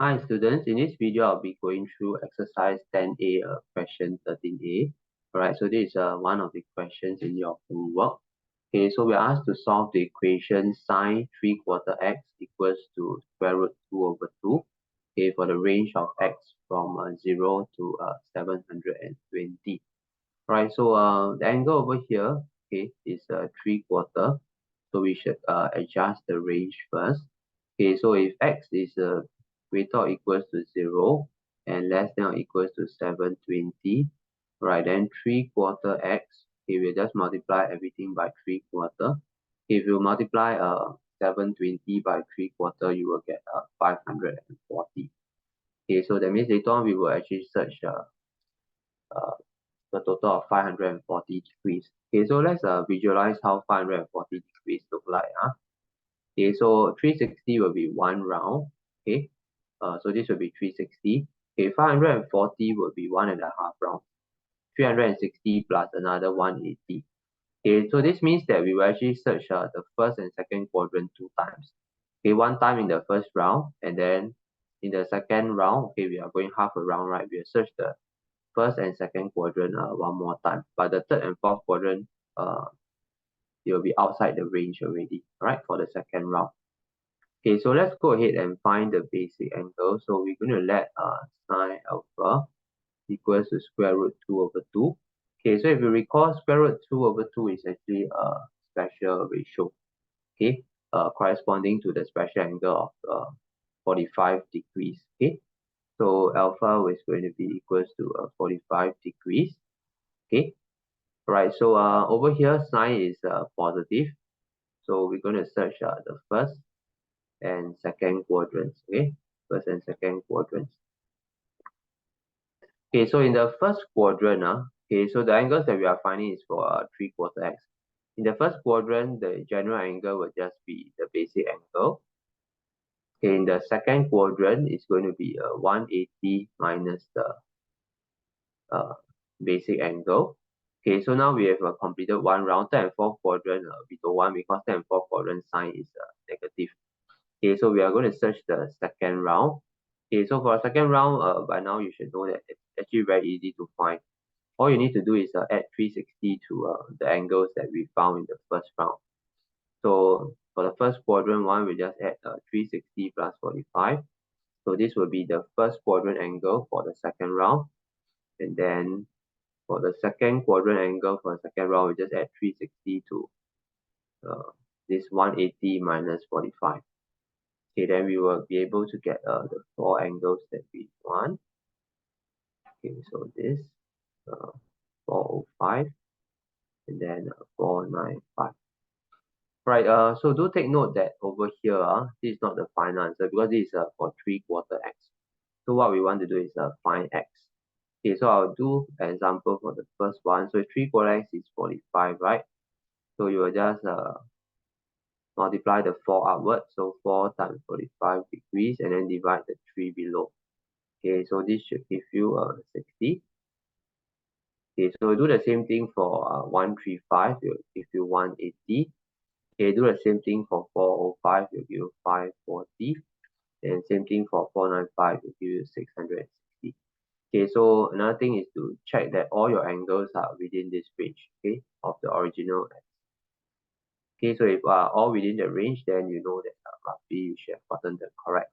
Hi students, in this video I'll be going through exercise 10A, question 13A. Alright, so this is one of the questions in your homework. Okay, so we're asked to solve the equation sine 3/4 x equals to square root 2/2. Okay, for the range of x from 0 to 720. Right, so the angle over here, okay, is 3/4. So we should adjust the range first. Okay, so if x is greater or equals to 0 and less than or equals to 720, right, then 3/4 x, okay, we'll just multiply everything by 3/4. If you multiply 720 by 3/4, you will get 540. Okay, so that means later on we will actually search uh, the total of 540 degrees. Okay, so let's visualize how 540 degrees look like. Okay, so 360 will be one round. Okay, so this will be 360. Okay, 540 will be 1.5 round. 360 plus another 180. Okay, so this means that we will actually search the first and second quadrant 2 times. Okay, one time in the first round, and then in the second round, okay, we are going half a round, right? We will search the first and second quadrant one more time, but the third and fourth quadrant it will be outside the range already, right, for the second round. Okay, so let's go ahead and find the basic angle. So we're going to let sine alpha equals to square root 2/2. Okay, so if you recall, square root 2/2 is actually a special ratio, okay, corresponding to the special angle of 45 degrees. Okay, so alpha is going to be equals to 45 degrees. Okay, right, so over here sine is positive, so we're going to search the first and second quadrants. Okay, first and second quadrants. Okay, so in the first quadrant, okay, so the angles that we are finding is for 3/4 x. In the first quadrant, the general angle will just be the basic angle. Okay, in the second quadrant, it's going to be 180 minus the basic angle. Okay, so now we have completed one round. Third and fourth quadrant, we don't want, because third and fourth quadrant sign is negative. Okay, so we are going to search the second round. Okay, so for the second round, by now you should know that it's actually very easy to find. All you need to do is add 360 to the angles that we found in the first round. So for the first quadrant one, we just add 360 plus 45. So this will be the first quadrant angle for the second round. And then for the second quadrant angle for the second round, we just add 360 to this 180 minus 45. Okay, then we will be able to get the four angles that we want. Okay, so this 405 and then 495. Right, so do take note that over here, this is not the final answer because this is for 3/4 x. So what we want to do is find x. Okay, so I'll do an example for the first one. So 3/4 x is 45, right? So you will just multiply the 4 upwards. So 4 times 45 degrees and then divide the 3 below. Okay, so this should give you 60. Okay, so do the same thing for 135, it will give you 180. Okay, do the same thing for 405, it will give you 540. And same thing for 495, it will give you 660. Okay, so another thing is to check that all your angles are within this range, okay, of the original x. Okay, so if all within the range, then you know that roughly you should have gotten the correct